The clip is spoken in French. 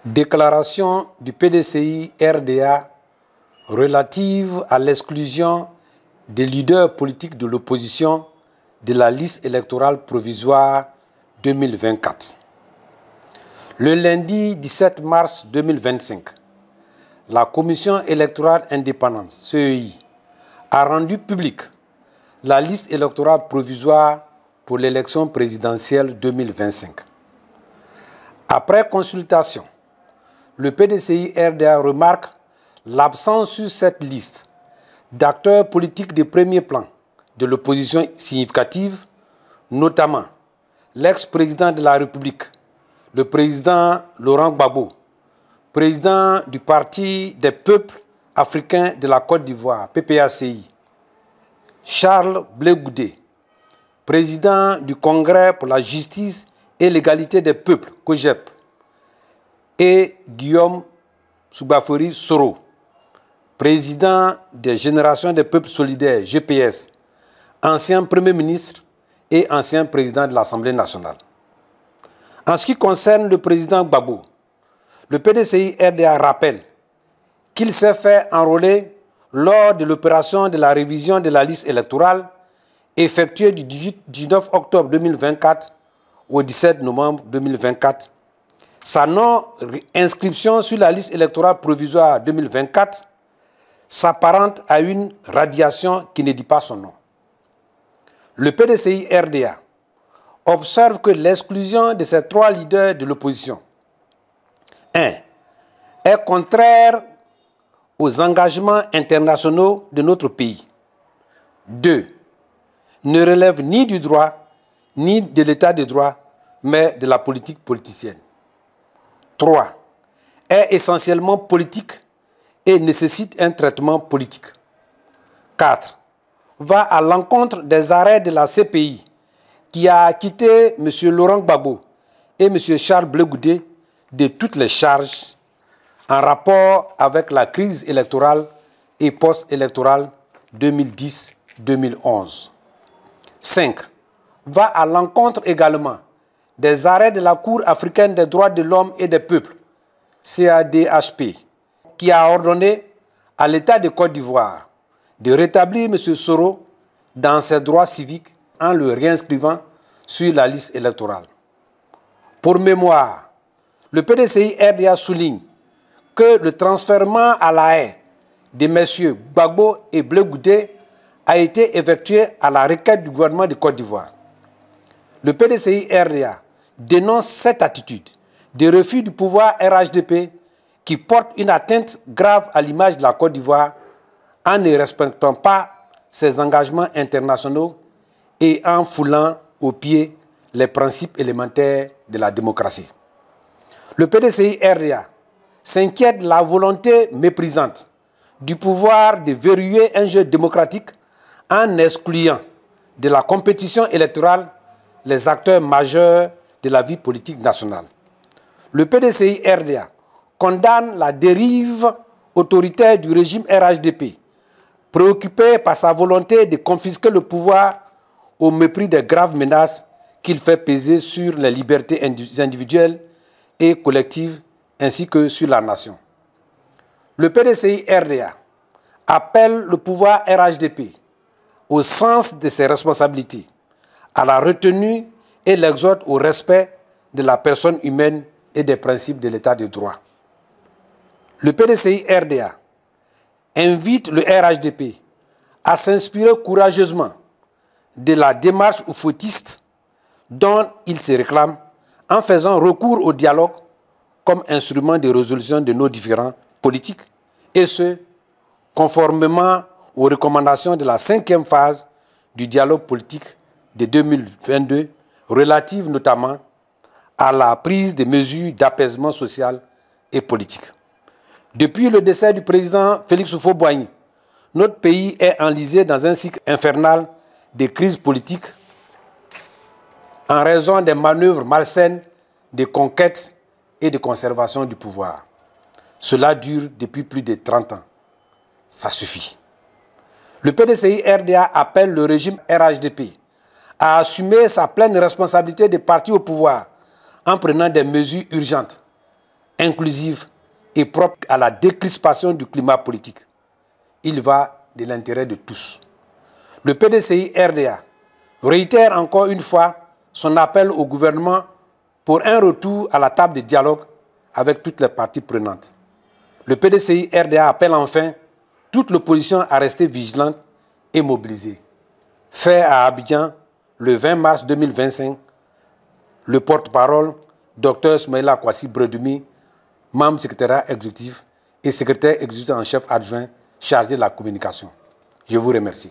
Déclaration du PDCI-RDA relative à l'exclusion des leaders politiques de l'opposition de la liste électorale provisoire 2024. Le lundi 17 mars 2025, la Commission électorale indépendante, CEI, a rendu publique la liste électorale provisoire pour l'élection présidentielle 2025. Après consultation, le PDCI-RDA remarque l'absence sur cette liste d'acteurs politiques de premier plan de l'opposition significative, notamment l'ex-président de la République, le président Laurent Gbagbo, président du Parti des peuples africains de la Côte d'Ivoire, PPACI, Charles Blé Goudé, président du Congrès pour la justice et l'égalité des peuples, COJEP, et Guillaume Soubafori Soro, président des Générations des peuples solidaires, GPS, ancien Premier ministre et ancien président de l'Assemblée nationale. En ce qui concerne le président Gbagbo, le PDCI-RDA rappelle qu'il s'est fait enrôler lors de l'opération de la révision de la liste électorale effectuée du 19 octobre 2024 au 17 novembre 2024. Sa non-inscription sur la liste électorale provisoire 2024 s'apparente à une radiation qui ne dit pas son nom. Le PDCI-RDA observe que l'exclusion de ces trois leaders de l'opposition 1. Est contraire aux engagements internationaux de notre pays. 2. Ne relève ni du droit, ni de l'état de droit, mais de la politique politicienne. 3. Est essentiellement politique et nécessite un traitement politique. 4. Va à l'encontre des arrêts de la CPI qui a acquitté M. Laurent Gbagbo et M. Charles Blé Goudé de toutes les charges en rapport avec la crise électorale et post-électorale 2010-2011. 5. Va à l'encontre également des arrêts de la Cour africaine des droits de l'homme et des peuples, CADHP, qui a ordonné à l'État de Côte d'Ivoire de rétablir M. Soro dans ses droits civiques en le réinscrivant sur la liste électorale. Pour mémoire, le PDCI-RDA souligne que le transfèrement à la haie de M. Gbagbo et Blé Goudé a été effectué à la requête du gouvernement de Côte d'Ivoire. Le PDCI-RDA dénonce cette attitude de refus du pouvoir RHDP qui porte une atteinte grave à l'image de la Côte d'Ivoire en ne respectant pas ses engagements internationaux et en foulant aux pieds les principes élémentaires de la démocratie. Le PDCI-RDA s'inquiète de la volonté méprisante du pouvoir de verrouiller un jeu démocratique en excluant de la compétition électorale les acteurs majeurs de la vie politique nationale. Le PDCI-RDA condamne la dérive autoritaire du régime RHDP, préoccupé par sa volonté de confisquer le pouvoir au mépris des graves menaces qu'il fait peser sur les libertés individuelles et collectives ainsi que sur la nation. Le PDCI-RDA appelle le pouvoir RHDP au sens de ses responsabilités, à la retenue et l'exhorte au respect de la personne humaine et des principes de l'état de droit. Le PDCI-RDA invite le RHDP à s'inspirer courageusement de la démarche oufotiste dont il se réclame en faisant recours au dialogue comme instrument de résolution de nos différends politiques, et ce, conformément aux recommandations de la 5e phase du dialogue politique de 2022, relative notamment à la prise de mesures d'apaisement social et politique. Depuis le décès du président Félix Houphouët-Boigny, notre pays est enlisé dans un cycle infernal de crises politiques en raison des manœuvres malsaines de conquête et de conservation du pouvoir. Cela dure depuis plus de 30 ans. Ça suffit. Le PDCI-RDA appelle le régime RHDP à assumer sa pleine responsabilité de parti au pouvoir en prenant des mesures urgentes inclusive et propre à la décrispation du climat politique. Il va de l'intérêt de tous. Le PDCI RDA réitère encore une fois son appel au gouvernement pour un retour à la table de dialogue avec toutes les parties prenantes. Le PDCI RDA appelle enfin toute l'opposition à rester vigilante et mobilisée. Fait à Abidjan le 20 mars 2025, le porte-parole, Dr Smaïla Kwasi Bredumi, membre secrétaire exécutif et secrétaire exécutif en chef adjoint chargé de la communication. Je vous remercie.